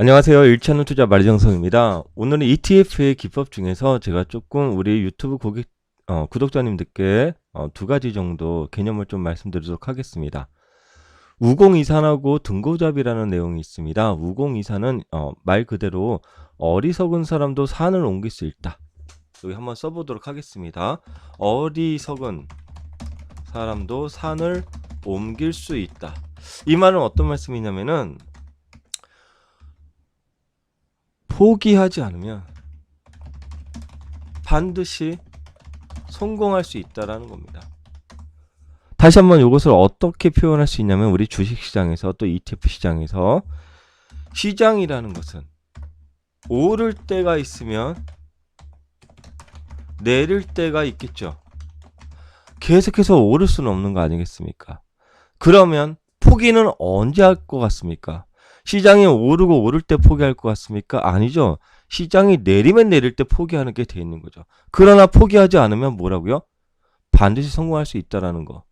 안녕하세요. 1차는 투자 마리정성입니다. 오늘은 ETF의 기법 중에서 제가 조금 우리 유튜브 구독자님들께 두 가지 정도 개념을 좀 말씀드리도록 하겠습니다. 우공이산하고 등고잡이라는 내용이 있습니다. 우공이산은 말 그대로 어리석은 사람도 산을 옮길 수 있다. 여기 한번 써보도록 하겠습니다. 어리석은 사람도 산을 옮길 수 있다. 이 말은 어떤 말씀이냐면은 포기하지 않으면 반드시 성공할 수 있다라는 겁니다. 다시 한번 이것을 어떻게 표현할 수 있냐면 우리 주식시장에서 또 ETF 시장에서 시장이라는 것은 오를 때가 있으면 내릴 때가 있겠죠. 계속해서 오를 수는 없는 거 아니겠습니까? 그러면 포기는 언제 할 것 같습니까? 시장이 오르고 오를 때 포기할 것 같습니까? 아니죠. 시장이 내리면 내릴 때 포기하는 게 돼 있는 거죠. 그러나 포기하지 않으면 뭐라고요? 반드시 성공할 수 있다라는 거.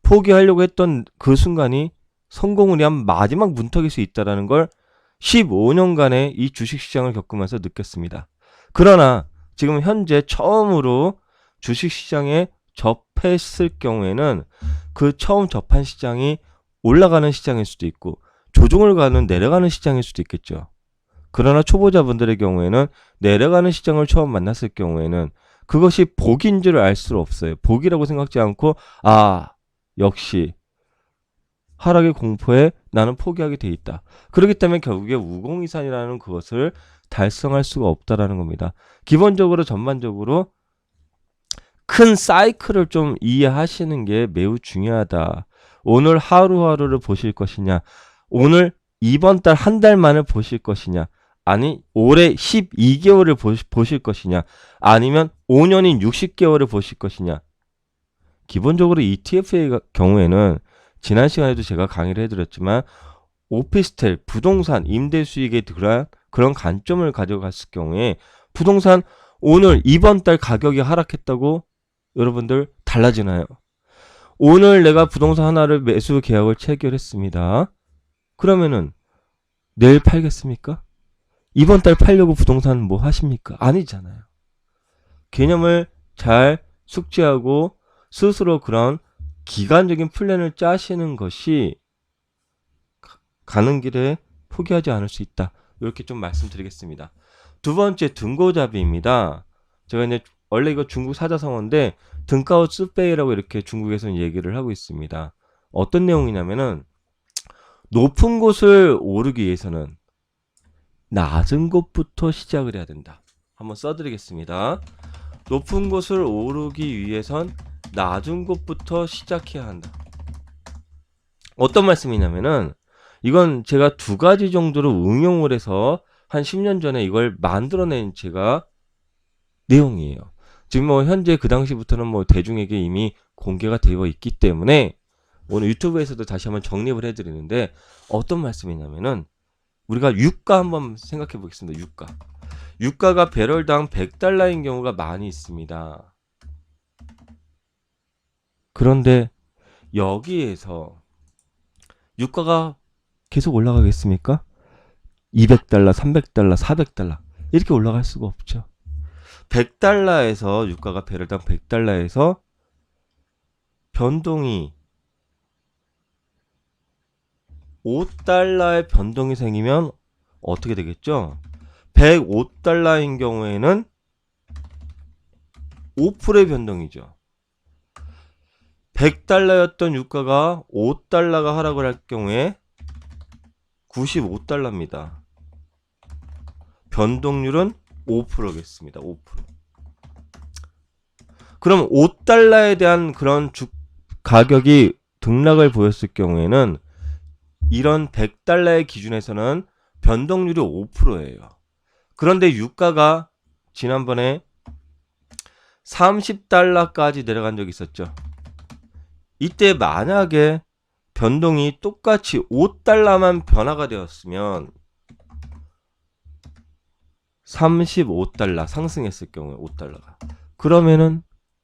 포기하려고 했던 그 순간이 성공을 위한 마지막 문턱일 수 있다라는 걸 15년간의 이 주식시장을 겪으면서 느꼈습니다. 그러나 지금 현재 처음으로 주식시장에 접했을 경우에는 그 처음 접한 시장이 올라가는 시장일 수도 있고 조정을 가는 내려가는 시장일 수도 있겠죠. 그러나 초보자분들의 경우에는 내려가는 시장을 처음 만났을 경우에는 그것이 복인 줄 알 수 없어요. 복이라고 생각지 않고 역시 하락의 공포에 나는 포기하게 돼 있다. 그렇기 때문에 결국에 우공이산이라는 그것을 달성할 수가 없다라는 겁니다. 기본적으로 전반적으로 큰 사이클을 좀 이해하시는 게 매우 중요하다. 오늘 하루하루를 보실 것이냐, 오늘 이번 달 한 달만을 보실 것이냐, 아니 올해 12개월을 보실 것이냐, 아니면 5년인 60개월을 보실 것이냐. 기본적으로 ETF의 경우에는 지난 시간에도 제가 강의를 해드렸지만 오피스텔, 부동산, 임대 수익에 들어간 그런 관점을 가져갔을 경우에 부동산 오늘 이번 달 가격이 하락했다고 여러분들 달라지나요? 오늘 내가 부동산 하나를 매수 계약을 체결했습니다. 그러면은 내일 팔겠습니까? 이번 달 팔려고 부동산 뭐 하십니까? 아니잖아요. 개념을 잘 숙지하고 스스로 그런 기간적인 플랜을 짜시는 것이 가는 길에 포기하지 않을 수 있다. 이렇게 좀 말씀드리겠습니다. 두 번째 등고잡이입니다. 제가 이제 원래 이거 중국 사자성어인데 등가오 쯔페이라고 이렇게 중국에서는 얘기를 하고 있습니다. 어떤 내용이냐면은 높은 곳을 오르기 위해서는 낮은 곳부터 시작을 해야 된다. 한번 써드리겠습니다. 높은 곳을 오르기 위해선 낮은 곳부터 시작해야 한다. 어떤 말씀이냐면은 이건 제가 두 가지 정도로 응용을 해서 한 10년 전에 이걸 만들어낸 제가 내용이에요. 지금 뭐 현재 그 당시부터는 뭐 대중에게 이미 공개가 되어 있기 때문에 오늘 유튜브에서도 다시 한번 정립을 해드리는데 어떤 말씀이냐면은 우리가 유가 한번 생각해 보겠습니다. 유가. 유가가 배럴당 100달러인 경우가 많이 있습니다. 그런데 여기에서 유가가 계속 올라가겠습니까? 200달러, 300달러, 400달러 이렇게 올라갈 수가 없죠. 100달러에서 유가가 배럴당 100달러에서 변동이 5달러의 변동이 생기면 어떻게 되겠죠? 105달러인 경우에는 5%의 변동이죠. 100달러였던 유가가 5달러가 하락을 할 경우에 95달러입니다. 변동률은 5%겠습니다. 5%. 그럼 5달러에 대한 그런 가격이 등락을 보였을 경우에는 이런 100달러의 기준에서는 변동률이 5%예요. 그런데 유가가 지난번에 30달러까지 내려간 적이 있었죠. 이때 만약에 변동이 똑같이 5달러만 변화가 되었으면 35달러 상승했을 경우에 5달러가 그러면은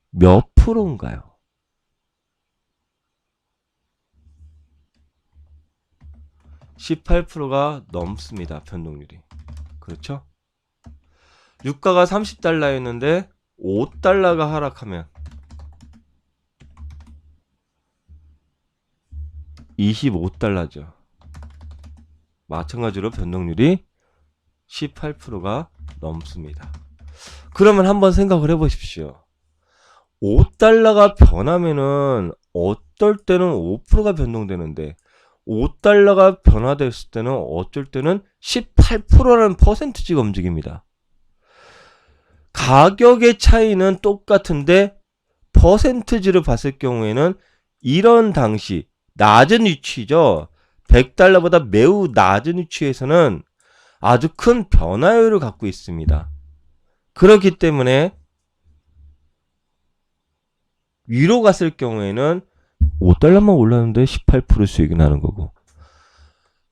몇 프로인가요? 18%가 넘습니다. 변동률이. 그렇죠? 유가가 30달러였는데 5달러가 하락하면 25달러죠. 마찬가지로 변동률이 18%가 넘습니다. 그러면 한번 생각을 해보십시오. 5달러가 변하면은 어떨 때는 5%가 변동되는데 5달러가 변화됐을 때는 어쩔 때는 18%라는 퍼센트지가 움직입니다. 가격의 차이는 똑같은데 퍼센트지를 봤을 경우에는 이런 당시 낮은 위치죠. 100달러보다 매우 낮은 위치에서는 아주 큰 변화율을 갖고 있습니다. 그렇기 때문에 위로 갔을 경우에는 5달러만 올랐는데 18% 수익이 나는 거고,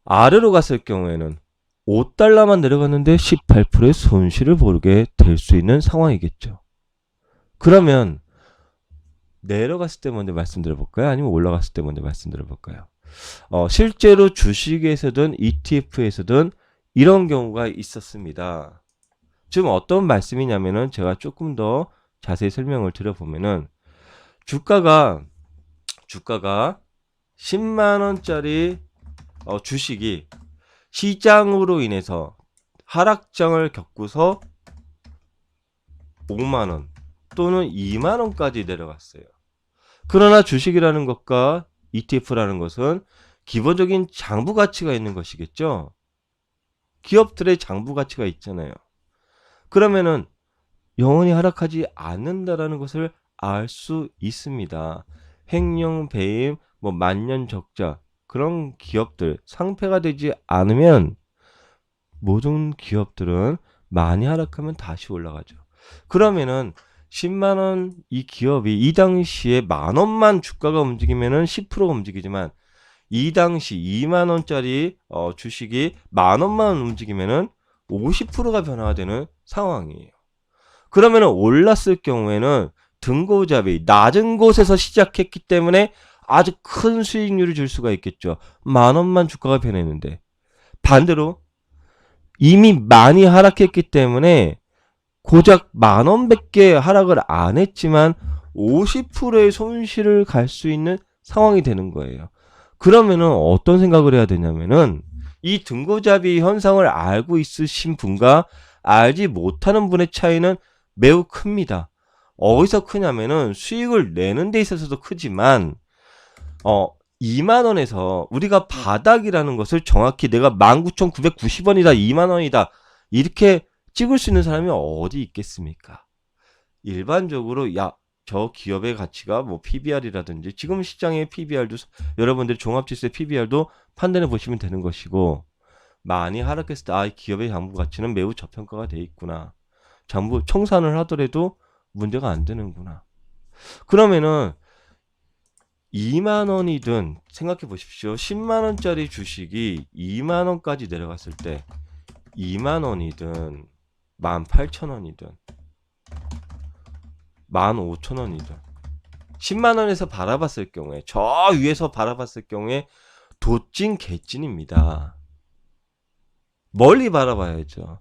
아래로 갔을 경우에는 5달러만 내려갔는데 18%의 손실을 보게 될 수 있는 상황이겠죠. 그러면 내려갔을 때 먼저 말씀드려볼까요? 아니면 올라갔을 때 먼저 말씀드려볼까요? 실제로 주식에서든 ETF에서든 이런 경우가 있었습니다. 지금 어떤 말씀이냐면은 제가 조금 더 자세히 설명을 드려보면은 주가가 10만원짜리 주식이 시장으로 인해서 하락장을 겪고서 5만원 또는 2만원까지 내려갔어요. 그러나 주식이라는 것과 ETF라는 것은 기본적인 장부 가치가 있는 것이겠죠. 기업들의 장부 가치가 있잖아요. 그러면은 영원히 하락하지 않는다라는 것을 알 수 있습니다. 횡령, 배임, 만년 적자 그런 기업들 상폐가 되지 않으면 모든 기업들은 많이 하락하면 다시 올라가죠. 그러면은 10만원 이 기업이 이 당시에 만원만 주가가 움직이면은 10%가 움직이지만 이 당시 2만원짜리 주식이 만원만 움직이면은 50%가 변화가 되는 상황이에요. 그러면은 올랐을 경우에는 등고잡이 낮은 곳에서 시작했기 때문에 아주 큰 수익률을 줄 수가 있겠죠. 만원만 주가가 변했는데, 반대로 이미 많이 하락했기 때문에 고작 만원밖에 하락을 안 했지만 50%의 손실을 갈 수 있는 상황이 되는 거예요. 그러면은 어떤 생각을 해야 되냐면은 이 등고잡이 현상을 알고 있으신 분과 알지 못하는 분의 차이는 매우 큽니다. 어디서 크냐면은 수익을 내는 데 있어서도 크지만 2만원에서 우리가 바닥이라는 것을 정확히 내가 19,990원이다 2만원이다 이렇게 찍을 수 있는 사람이 어디 있겠습니까? 일반적으로 저 기업의 가치가 PBR이라든지 지금 시장의 PBR도 여러분들이 종합지수의 PBR도 판단해 보시면 되는 것이고, 많이 하락했을 때 이 기업의 장부 가치는 매우 저평가가 돼 있구나. 장부 청산을 하더라도 문제가 안 되는구나. 그러면은 2만원이든 생각해 보십시오. 10만원짜리 주식이 2만원까지 내려갔을 때 2만원이든 18,000원이든 15,000원이든 10만원에서 바라봤을 경우에, 저 위에서 바라봤을 경우에 도찐 개찐입니다. 멀리 바라봐야죠.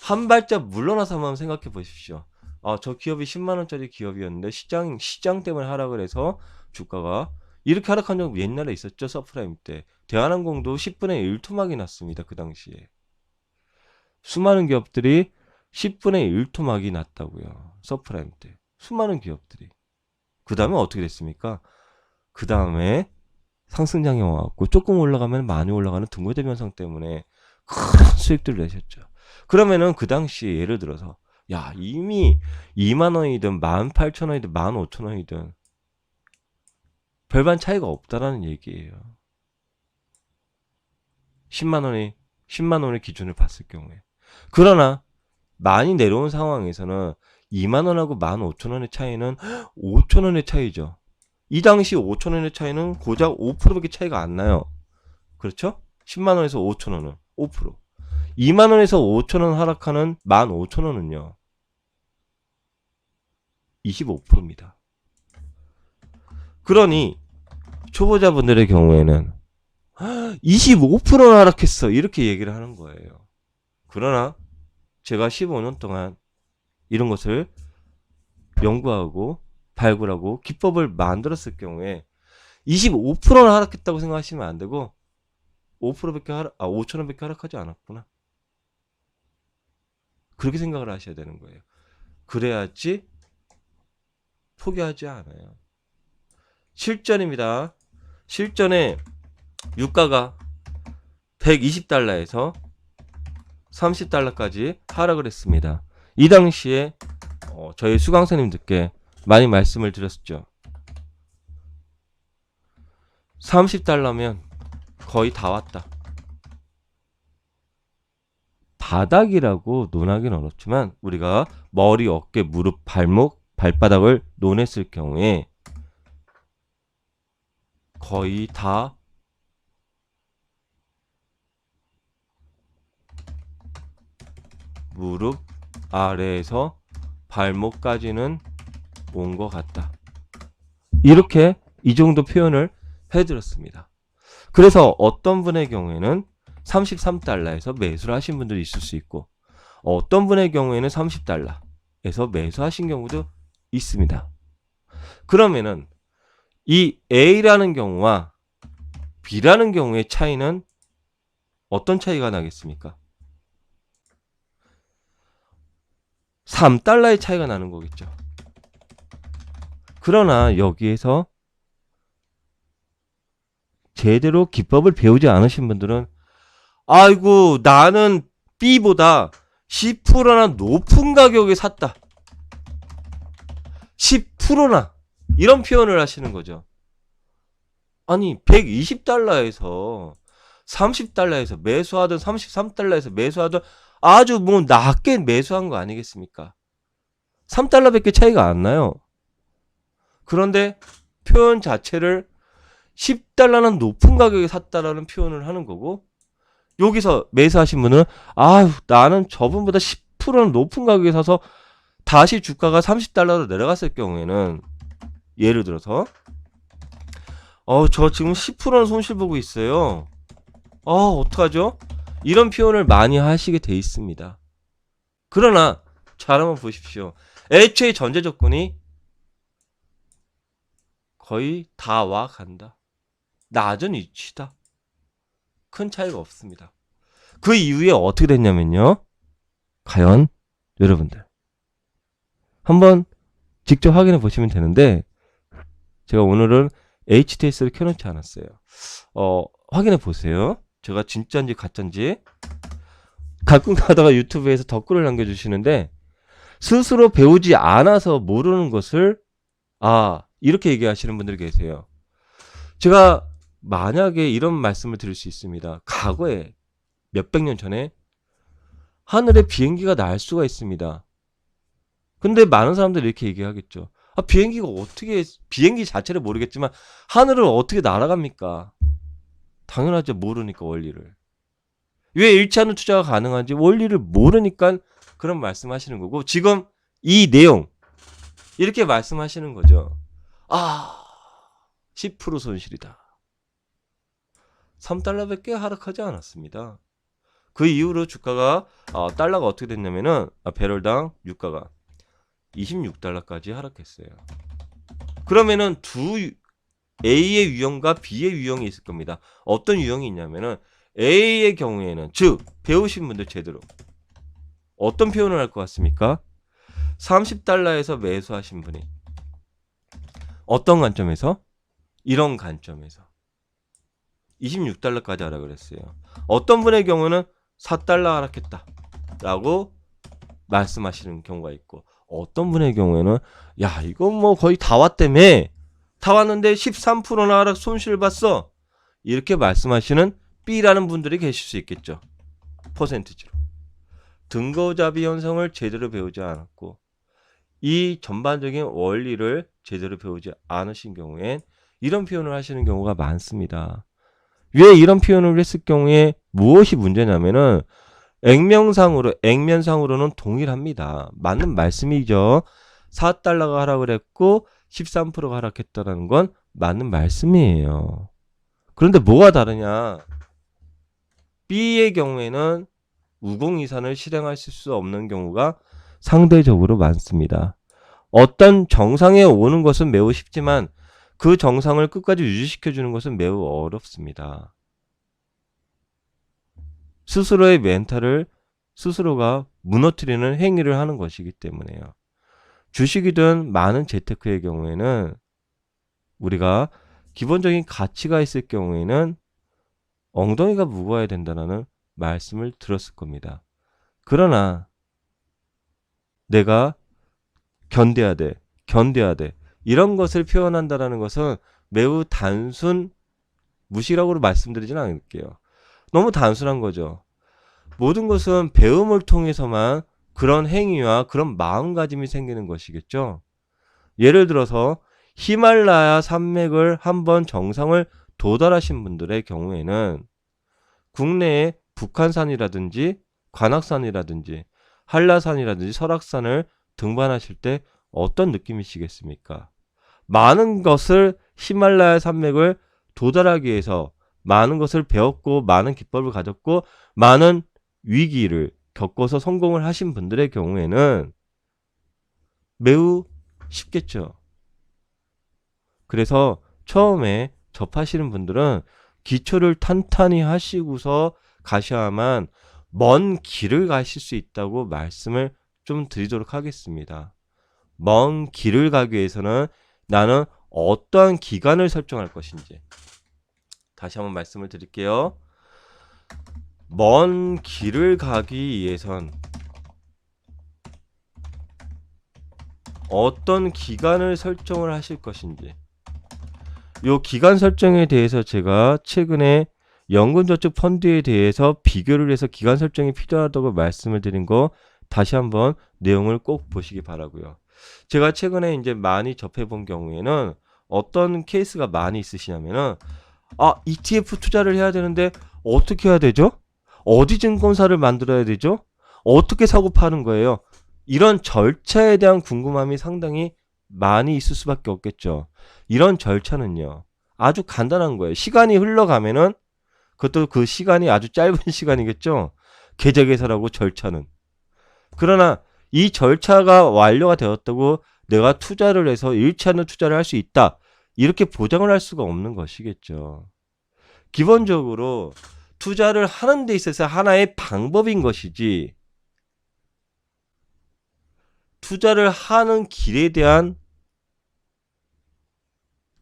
한 발짝 물러나서 한번 생각해 보십시오. 저 기업이 10만원짜리 기업이었는데 시장 때문에 하락을 해서 주가가 이렇게 하락한 적 옛날에 있었죠. 서프라임 때 대한항공도 10분의 1 토막이 났습니다. 그 당시에 수많은 기업들이 10분의 1 토막이 났다고요. 서프라임 때 수많은 기업들이. 그 다음에 어떻게 됐습니까? 그 다음에 상승장이 와갖고 조금 올라가면 많이 올라가는 등고대비 현상 때문에 큰 수익들을 내셨죠. 그러면은 그 당시에 예를 들어서 이미 2만원이든 18,000원이든 15,000원이든 별반 차이가 없다라는 얘기예요. 10만원의 기준을 봤을 경우에. 그러나 많이 내려온 상황에서는 2만원하고 15,000원의 차이는 5,000원의 차이죠. 이 당시 5,000원의 차이는 고작 5%밖에 차이가 안 나요. 그렇죠? 10만원에서 5,000원은 5%. 2만원에서 5,000원 하락하는 15,000원은요. 25%입니다. 그러니 초보자분들의 경우에는 25%나 하락했어. 이렇게 얘기를 하는 거예요. 그러나 제가 15년 동안 이런 것을 연구하고 발굴하고 기법을 만들었을 경우에 25%나 하락했다고 생각하시면 안 되고 5%밖에 5,000원밖에 하락하지 않았구나. 그렇게 생각을 하셔야 되는 거예요. 그래야지 포기하지 않아요. 실전입니다. 실전에 유가가 120달러에서 30달러까지 하락을 했습니다. 이 당시에 저희 수강생님들께 많이 말씀을 드렸죠. 30달러면 거의 다 왔다. 바닥이라고 논하기는 어렵지만 우리가 머리, 어깨, 무릎, 발목, 발바닥을 논했을 경우에 거의 다 무릎 아래에서 발목까지는 온 것 같다. 이렇게 이 정도 표현을 해드렸습니다. 그래서 어떤 분의 경우에는 33달러에서 매수를 하신 분들이 있을 수 있고 어떤 분의 경우에는 30달러에서 매수하신 경우도 있습니다. 그러면은 이 A라는 경우와 B라는 경우의 차이는 어떤 차이가 나겠습니까? 3달러의 차이가 나는 거겠죠. 그러나 여기에서 제대로 기법을 배우지 않으신 분들은 아이고 나는 B보다 10%나 높은 가격에 샀다. 10%나 이런 표현을 하시는 거죠. 아니 120달러에서 30달러에서 매수하든 33달러에서 매수하든 아주 뭐 낮게 매수한 거 아니겠습니까? 3달러밖에 차이가 안 나요. 그런데 표현 자체를 10달러는 높은 가격에 샀다라는 표현을 하는 거고 여기서 매수하신 분은 아유 나는 저분보다 10%는 높은 가격에 사서 다시 주가가 30달러로 내려갔을 경우에는 예를 들어서 저 지금 10%는 손실 보고 있어요. 어떡하죠? 이런 표현을 많이 하시게 돼 있습니다. 그러나 잘 한번 보십시오. 애초에 전제 조건이 거의 다 와 간다. 낮은 위치다. 큰 차이가 없습니다. 그 이후에 어떻게 됐냐면요. 과연 여러분들 한번 직접 확인해 보시면 되는데 제가 오늘은 HTS를 켜놓지 않았어요. 확인해 보세요. 제가 진짜인지 가짜인지 가끔 가다가 유튜브에서 댓글을 남겨주시는데 스스로 배우지 않아서 모르는 것을 이렇게 얘기하시는 분들이 계세요. 제가 만약에 이런 말씀을 드릴 수 있습니다. 과거에 몇백 년 전에 하늘에 비행기가 날 수가 있습니다. 근데 많은 사람들이 이렇게 얘기하겠죠. 비행기 자체를 모르겠지만 하늘을 어떻게 날아갑니까? 당연하죠. 모르니까 원리를. 왜 일치하는 투자가 가능한지 원리를 모르니까 그런 말씀하시는 거고 지금 이 내용 이렇게 말씀하시는 거죠. 10% 손실이다. 3달러밖에 하락하지 않았습니다. 그 이후로 주가가 달러가 어떻게 됐냐면은 배럴당 유가가 26달러까지 하락했어요. 그러면은 두 A의 유형과 B의 유형이 있을 겁니다. 어떤 유형이 있냐면은 A의 경우에는 즉 배우신 분들 제대로 어떤 표현을 할 것 같습니까? 30달러에서 매수하신 분이 어떤 관점에서? 이런 관점에서 26달러까지 하락을 했어요. 어떤 분의 경우는 4달러 하락했다 라고 말씀하시는 경우가 있고 어떤 분의 경우에는 야 이건 뭐 거의 다 왔다며 다 왔는데 13%나 하락 손실 봤어 이렇게 말씀하시는 B라는 분들이 계실 수 있겠죠. 퍼센티지로 등거잡이 현상을 제대로 배우지 않았고 이 전반적인 원리를 제대로 배우지 않으신 경우엔 이런 표현을 하시는 경우가 많습니다. 왜 이런 표현을 했을 경우에 무엇이 문제냐면은 액면상으로는 동일합니다. 맞는 말씀이죠. 4달러가 하락을 했고 13%가 하락했다는 건 맞는 말씀이에요. 그런데 뭐가 다르냐? B의 경우에는 우공이산을 실행하실 수 없는 경우가 상대적으로 많습니다. 어떤 정상에 오는 것은 매우 쉽지만 그 정상을 끝까지 유지시켜주는 것은 매우 어렵습니다. 스스로의 멘탈을 스스로가 무너뜨리는 행위를 하는 것이기 때문에요. 주식이든 많은 재테크의 경우에는 우리가 기본적인 가치가 있을 경우에는 엉덩이가 무거워야 된다는 말씀을 들었을 겁니다. 그러나 내가 견뎌야 돼, 견뎌야 돼. 이런 것을 표현한다는 것은 매우 단순 무시라고 말씀드리진 않을게요. 너무 단순한 거죠. 모든 것은 배움을 통해서만 그런 행위와 그런 마음가짐이 생기는 것이겠죠. 예를 들어서 히말라야 산맥을 한번 정상을 도달하신 분들의 경우에는 국내에 북한산이라든지 관악산이라든지 한라산이라든지 설악산을 등반하실 때 어떤 느낌이시겠습니까? 많은 것을 히말라야 산맥을 도달하기 위해서 많은 것을 배웠고 많은 기법을 가졌고 많은 위기를 겪어서 성공을 하신 분들의 경우에는 매우 쉽겠죠. 그래서 처음에 접하시는 분들은 기초를 탄탄히 하시고서 가셔야만 먼 길을 가실 수 있다고 말씀을 좀 드리도록 하겠습니다. 먼 길을 가기 위해서는 나는 어떠한 기간을 설정할 것인지 다시 한번 말씀을 드릴게요. 먼 길을 가기 위해선 어떤 기간을 설정을 하실 것인지 요 기간 설정에 대해서 제가 최근에 연금저축 펀드에 대해서 비교를 해서 기간 설정이 필요하다고 말씀을 드린 거 다시 한번 내용을 꼭 보시기 바라고요. 제가 최근에 이제 많이 접해본 경우에는 어떤 케이스가 많이 있으시냐면은 ETF 투자를 해야 되는데 어떻게 해야 되죠? 어디 증권사를 만들어야 되죠? 어떻게 사고 파는 거예요? 이런 절차에 대한 궁금함이 상당히 많이 있을 수밖에 없겠죠. 이런 절차는요. 아주 간단한 거예요. 시간이 흘러가면은 그것도 그 시간이 아주 짧은 시간이겠죠. 계좌개설하고 절차는. 그러나 이 절차가 완료가 되었다고 내가 투자를 해서 잃지 않는 투자를 할 수 있다. 이렇게 보장을 할 수가 없는 것이겠죠. 기본적으로 투자를 하는 데 있어서 하나의 방법인 것이지 투자를 하는 길에 대한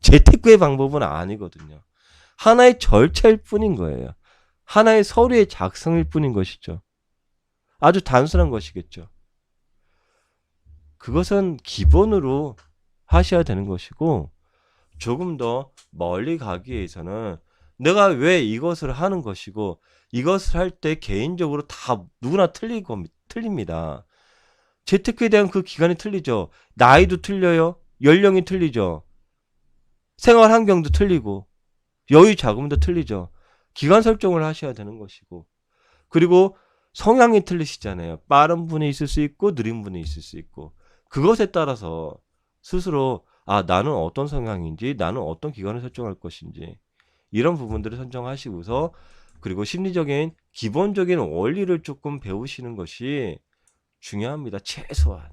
재테크의 방법은 아니거든요. 하나의 절차일 뿐인 거예요. 하나의 서류의 작성일 뿐인 것이죠. 아주 단순한 것이겠죠. 그것은 기본으로 하셔야 되는 것이고 조금 더 멀리 가기 위해서는 내가 왜 이것을 하는 것이고 이것을 할 때 개인적으로 다 누구나 틀립니다. 재테크에 대한 그 기간이 틀리죠. 나이도 틀려요. 연령이 틀리죠. 생활 환경도 틀리고 여유 자금도 틀리죠. 기간 설정을 하셔야 되는 것이고 그리고 성향이 틀리시잖아요. 빠른 분이 있을 수 있고 느린 분이 있을 수 있고 그것에 따라서 스스로 나는 어떤 성향인지 나는 어떤 기간을 설정할 것인지 이런 부분들을 선정하시고서 그리고 심리적인 기본적인 원리를 조금 배우시는 것이 중요합니다. 최소한.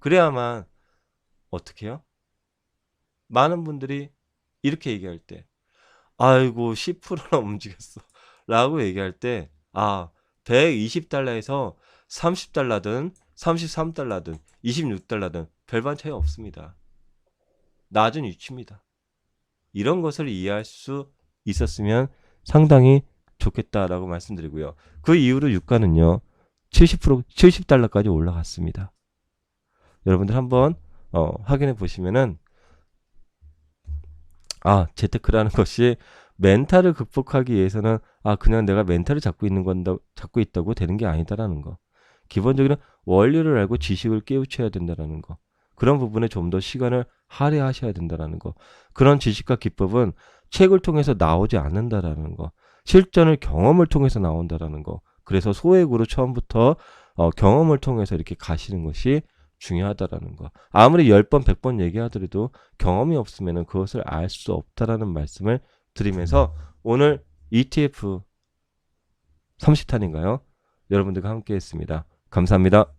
그래야만 어떻게 해요? 많은 분들이 이렇게 얘기할 때 아이고 10%나 움직였어 라고 얘기할 때 120달러에서 30달러든 33달러든 26달러든 별반 차이 없습니다. 낮은 위치입니다. 이런 것을 이해할 수 있었으면 상당히 좋겠다라고 말씀드리고요. 그 이후로 유가는요. 70달러까지 올라갔습니다. 여러분들 한번 확인해 보시면은 재테크라는 것이 멘탈을 극복하기 위해서는 그냥 내가 멘탈을 잡고 있다고 되는 게 아니다라는 거. 기본적인 원리를 알고 지식을 깨우쳐야 된다라는 거. 그런 부분에 좀 더 시간을 할애하셔야 된다라는 거. 그런 지식과 기법은 책을 통해서 나오지 않는다라는 거. 실전을 경험을 통해서 나온다라는 거. 그래서 소액으로 처음부터 경험을 통해서 이렇게 가시는 것이 중요하다라는 거. 아무리 10번, 100번 얘기하더라도 경험이 없으면 그것을 알 수 없다라는 말씀을 드리면서 오늘 ETF 30탄인가요? 여러분들과 함께 했습니다. 감사합니다.